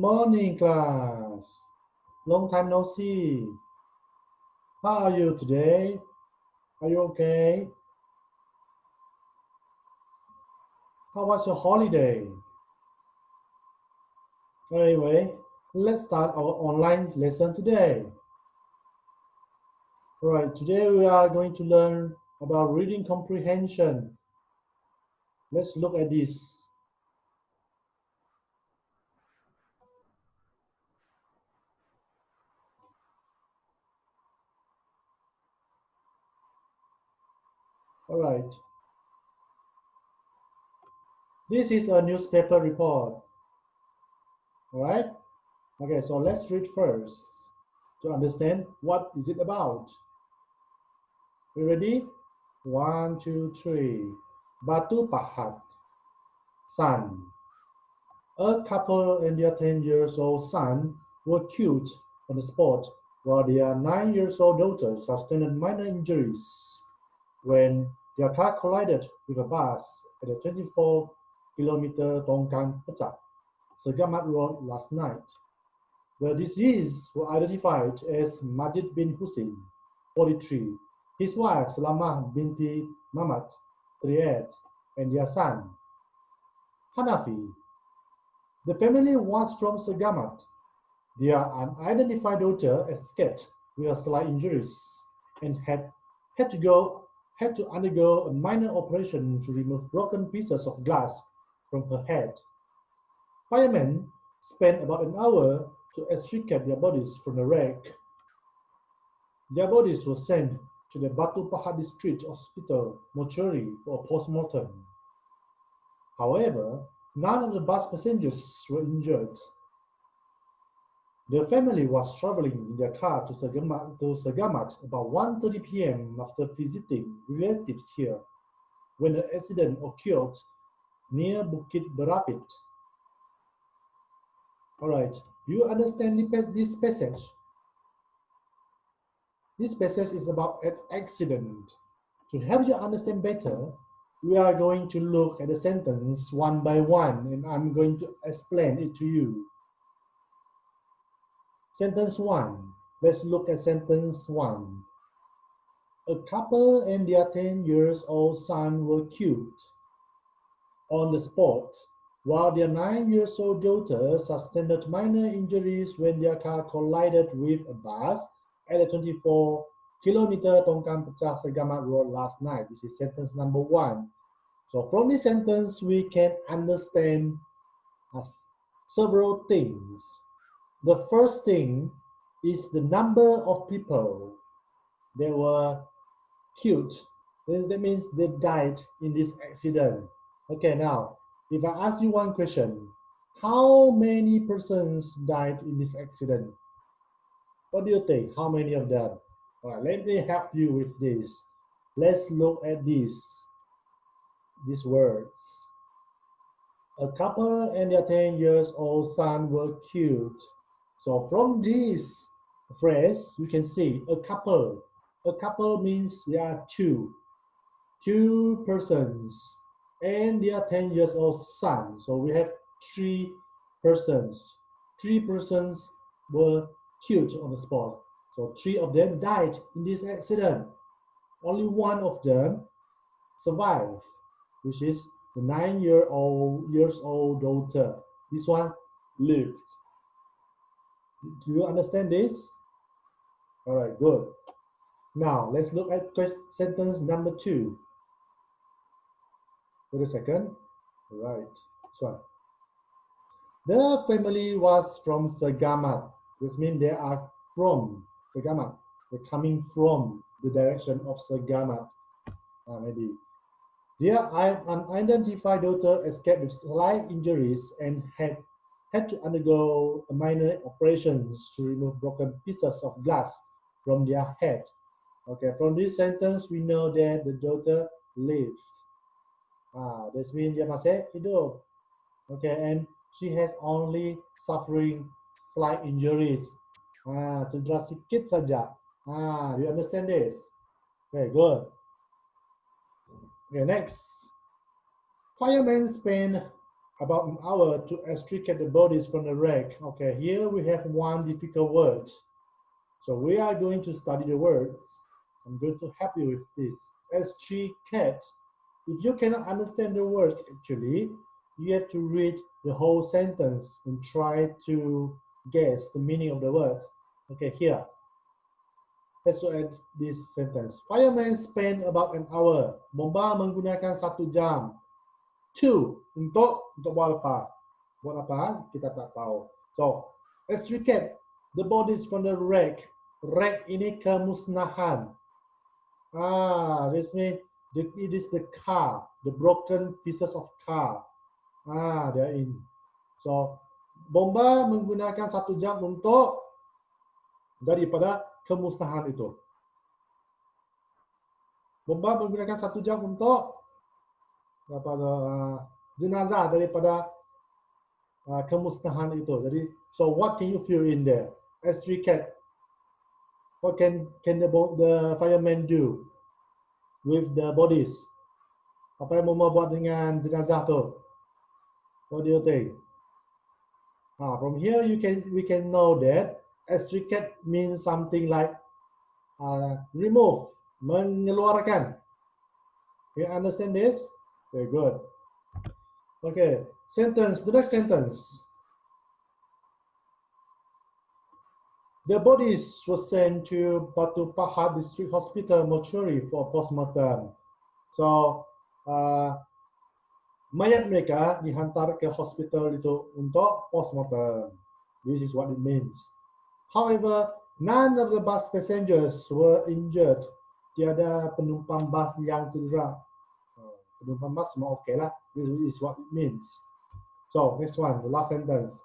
morning, class. Long time no see. How are you today? Are you okay? How was your holiday? Anyway, let's start our online lesson today. Alright, today we are going to learn about reading comprehension. Let's look at this. Alright. This is a newspaper report. Alright? Okay, so let's read first to understand what is it about. You ready? 1, 2, 3. Batu Pahat. Son. A couple and their 10 years old son were killed on the spot while their 9 years old daughter sustained minor injuries when their car collided with a bus at the 24-kilometer Tongkang Pecah, Segamat Road last night. The deceased were identified as Majid bin Hussein, 43, his wife Salamah binti Mamat, 38, and their son, Hanafi. The family was from Segamat. Their unidentified daughter escaped with slight injuries and had to undergo a minor operation to remove broken pieces of glass from her head. Firemen spent about an hour to extricate their bodies from the wreck. Their bodies were sent to the Batu Pahat District Hospital mortuary for a post-mortem. However, none of the bus passengers were injured. The family was traveling in their car to Segamat about 1:30 p.m. after visiting relatives here, when the accident occurred near Bukit Berapit. Alright, do you understand this passage? This passage is about an accident. To help you understand better, we are going to look at the sentence one by one, and I'm going to explain it to you. Sentence 1. Let's look at sentence 1. A couple and their 10 years old son were killed on the spot, while their 9 years old daughter sustained minor injuries when their car collided with a bus at the 24-kilometer Tongkang Pecah Segamat Road last night. This is sentence number 1. So from this sentence, we can understand several things. The first thing is the number of people that were killed. That means they died in this accident. Okay, now, if I ask you one question, how many persons died in this accident? What do you think? How many of them? All right, let me help you with this. Let's look at these words. A couple and their 10 years old son were killed. So from this phrase, you can see a couple. A couple means there are two persons and their 10 years old son. So we have 3 persons. 3 persons were killed on the spot. So 3 of them died in this accident. Only one of them survived, which is the 9 years old daughter. This one lived. Do you understand this? All right, good. Now, let's look at sentence number 2. Wait a second. All right, this one. The family was from Segamat. This means they are from Segamat. They're coming from the direction of Segamat. Maybe. Their unidentified daughter escaped with slight injuries and had to undergo minor operations to remove broken pieces of glass from their head. Okay, from this sentence, we know that the daughter lived. This means dia masih hidup. Okay, and she has only suffering slight injuries. Cedera sikit saja. Do you understand this? Okay, good. Okay, next. Firemen spent about an hour to extricate the bodies from the wreck. Okay, here we have one difficult word. So we are going to study the words. I'm going to help you with this. Extricate. If you cannot understand the words actually, you have to read the whole sentence and try to guess the meaning of the word. Okay, here. Let's look at this sentence. Firemen spend about an hour. Bomba menggunakan 1 jam. Untuk buat apa? Buat apa? Kita tak tahu. So, extricate the bodies from the wreck. Wreck ini kemusnahan. This means it is the car, the broken pieces of car. They are in. So, bomba menggunakan 1 jam untuk daripada kemusnahan itu. Bomba menggunakan 1 jam untuk jenazah daripada kemusnahan itu. Jadi, so what can you feel in there? Extricate. What can the firemen do with the bodies? Apa yang mau buat dengan jenazah tu? What do you think? From here we can know that extricate means something like remove, mengeluarkan. You understand this? Very good. Okay, sentence, the next sentence. The bodies were sent to Batu Pahat District Hospital mortuary for postmortem. So, mayat mereka dihantar ke hospital itu untuk postmortem. This is what it means. However, none of the bus passengers were injured. Tiada penumpang bas yang cedera. Penumpang bas semua okay lah. This is what it means. So, next one, the last sentence.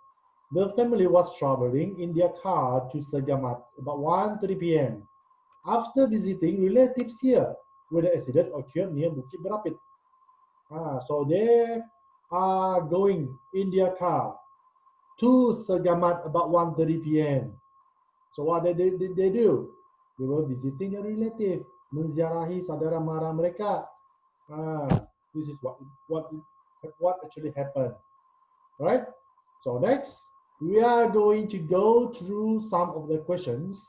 The family was traveling in their car to Segamat about 1:30 p.m. After visiting relatives here, where the accident occurred near Bukit Berapit. So they are going in their car to Segamat about 1:30 p.m. So what did they do? They were visiting a relative, menziarahi saudara mara mereka. This is what actually happened, right? So next, we are going to go through some of the questions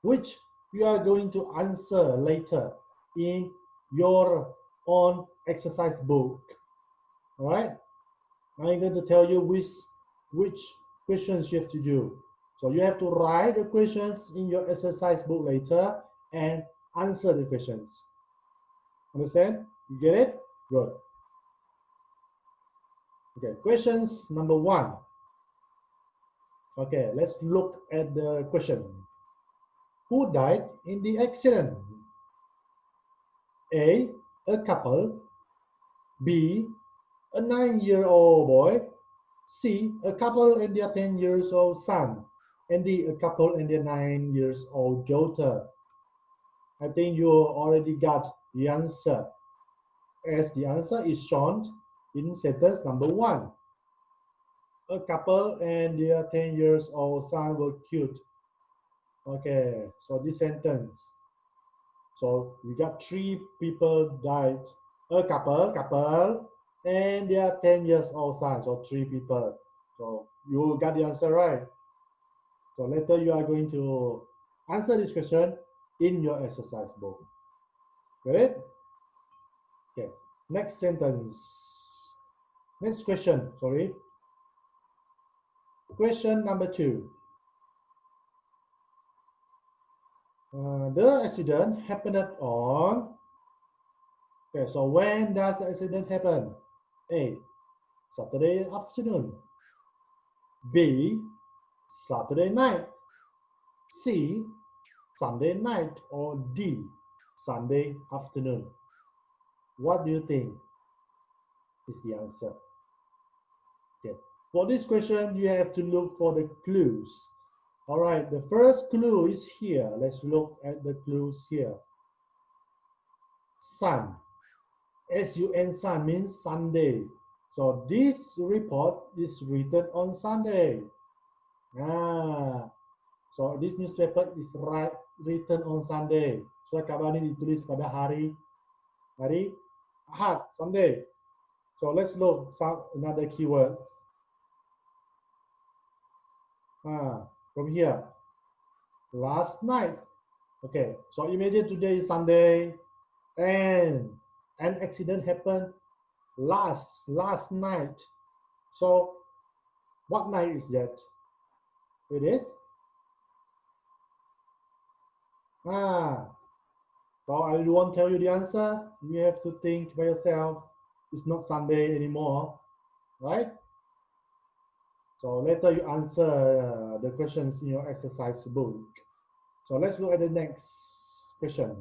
which you are going to answer later in your own exercise book. All right? I'm going to tell you which questions you have to do. So you have to write the questions in your exercise book later and answer the questions. Understand? You get it? Good. Okay, questions number 1. Okay, let's look at the question. Who died in the accident? A couple. B, a 9-year-old boy. C, a couple and their 10 years old son. And D, a couple and their 9 years old daughter. I think you already got the answer, as the answer is shown in sentence number 1. A couple and their 10 years old son were killed. Okay, so this sentence. So we got 3 people died. A couple, and their 10 years old son. So 3 people. So you got the answer right. So later you are going to answer this question in your exercise book. Got it? Okay. Next sentence. Next question, sorry. Question number 2. The accident happened on... Okay, so when does the accident happen? A, Saturday afternoon. B, Saturday night. C, Sunday night. Or D, Sunday afternoon. What do you think is the answer? Okay. For this question, you have to look for the clues. All right, the first clue is here. Let's look at the clues here. Sun. S-U-N, sun means Sunday. So this report is written on Sunday. So this newspaper is written on Sunday. Surat kabar ini ditulis pada hari Ahad, Sunday. So let's look some another keywords. From here, last night. Okay, so imagine today is Sunday, and an accident happened last night. So what night is that? It is so I won't tell you the answer. You have to think by yourself. It's not Sunday anymore, right? So later you answer the questions in your exercise book. So let's look at the next question.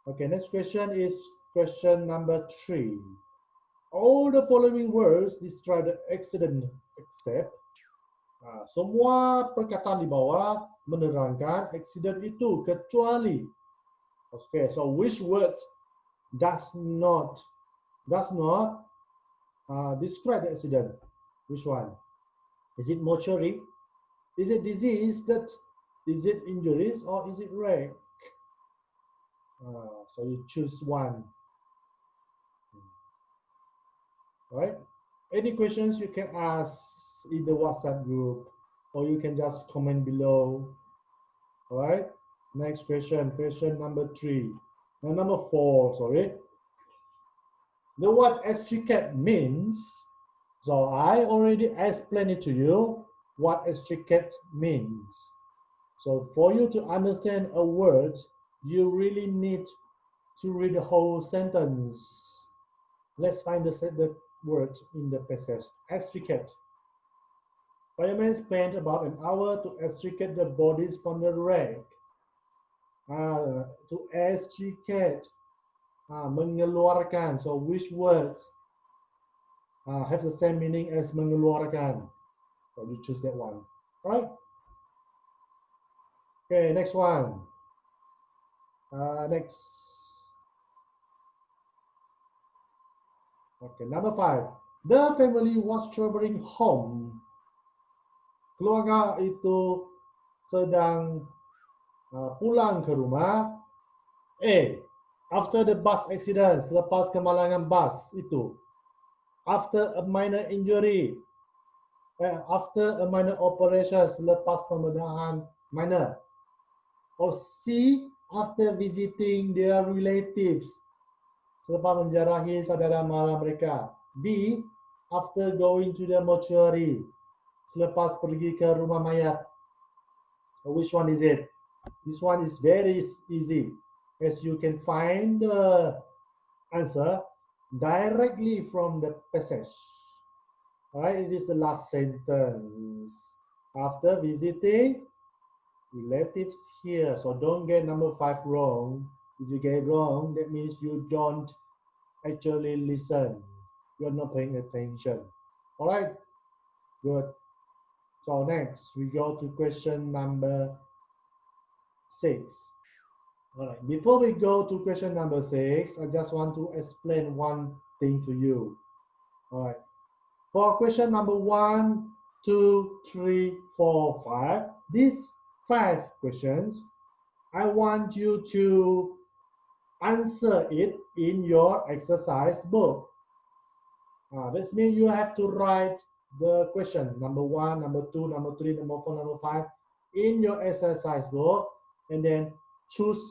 Okay, next question is question number 3. All the following words describe the accident except semua perkataan di bawah menerangkan accident itu kecuali. Okay, so which word does not describe the accident? Which one? Is it mortuary? Is it disease? Is it injuries, or is it wreck? So you choose one. Right? Any questions you can ask in the WhatsApp group, or you can just comment below. All right. Next question, question number 3. Number 4, sorry. The word extricate means, so I already explained it to you what extricate means. So for you to understand a word, you really need to read the whole sentence. Let's find the word in the passage. Extricate. Firemen spent about an hour to extricate the bodies from the wreck. To extricate, mengeluarkan. So which words have the same meaning as mengeluarkan? So you choose that one, right? Okay, next one. Next. Okay, number 5. The family was traveling home. Keluarga itu sedang pulang ke rumah. After the bus accident, selepas kemalangan bus itu. After a minor injury. After a minor operation, selepas pembedahan minor. Or C, after visiting their relatives, selepas menziarahi saudara mara mereka. D, after going to the mortuary, selepas pergi ke rumah mayat. Which one is it? This one is very easy, as you can find the answer directly from the passage. Alright, it is the last sentence. After visiting relatives here. So don't get number 5 wrong. If you get it wrong, that means you don't actually listen. You're not paying attention. Alright, good. So next, we go to question number 6. All right. Before we go to question number 6, I just want to explain one thing to you. All right. For question number 1, 2, 3, 4, 5, these 5 questions, I want you to answer it in your exercise book. That means you have to write the question number 1, number 2, number 3, number 4, number 5 in your exercise book, and then choose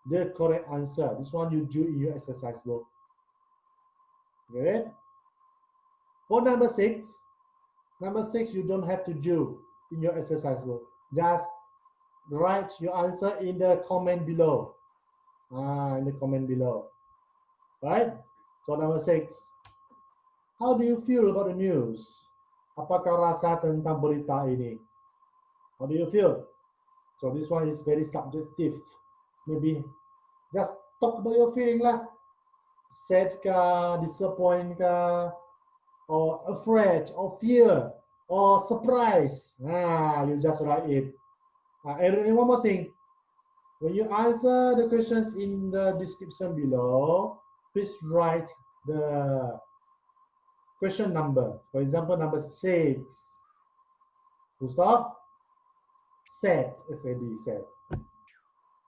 the correct answer. This one you do in your exercise book. Get it? For number 6, you don't have to do in your exercise book. Just write your answer in the comment below. In the comment below. Right? So number 6. How do you feel about the news? Apa kau rasa tentang berita ini? How do you feel? So this one is very subjective. Maybe just talk about your feeling lah. Sad ka, disappoint ka, or afraid, or fear, or surprise. You just write it. And one more thing. When you answer the questions in the description below, please write the question number. For example, number 6. Full stop. Sad. S-A-D, sad.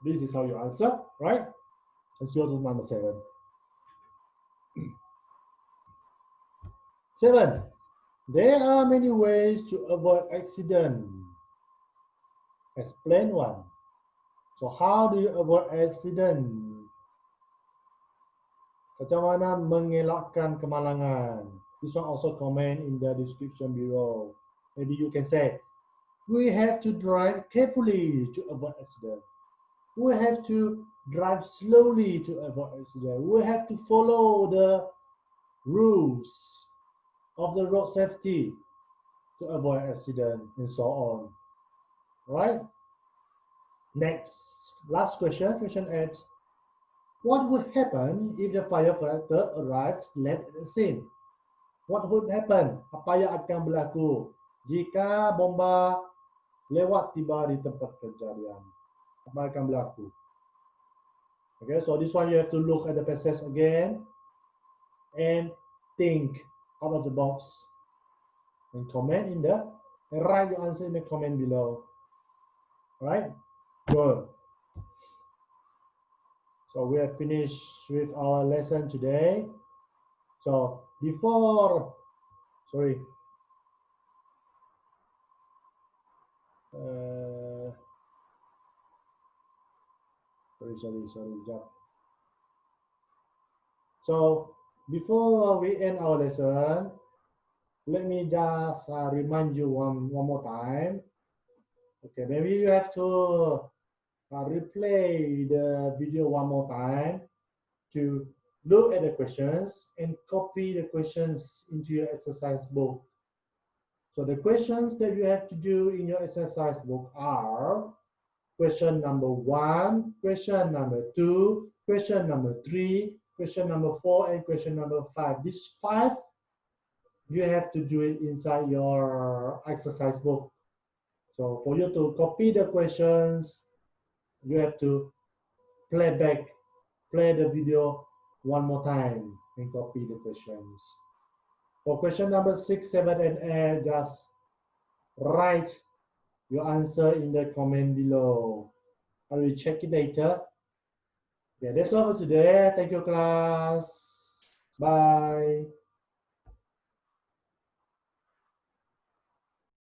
This is how you answer, right? Let's go to number 7. 7. There are many ways to avoid accident. Explain one. So how do you avoid accident? Macam mana mengelakkan kemalangan? This one also comment in the description below. Maybe you can say, we have to drive carefully to avoid accident. We have to drive slowly to avoid accident. We have to follow the rules of the road safety to avoid accident and so on. Right? Next, last question, question 8. What would happen if the firefighter arrives late at the scene? What would happen? Apa yang akan berlaku jika bomba lewat tiba di tempat kejadian? Apa akan berlaku? Okay, so this one you have to look at the passage again and think out of the box and comment in the and write your answer in the comment below. Right? Good. So we have finished with our lesson today. So before, sorry, sorry. So before we end our lesson, let me just remind you one more time. Okay, maybe you have to replay the video one more time to look at the questions and copy the questions into your exercise book. So the questions that you have to do in your exercise book are question number 1, question number 2, question number 3, question number 4, and question number 5. These 5, you have to do it inside your exercise book. So for you to copy the questions, you have to play the video one more time and copy the questions. For question number 6, 7, and 8, just write your answer in the comment below. I will check it later. Okay, that's all for today. Thank you, class. Bye.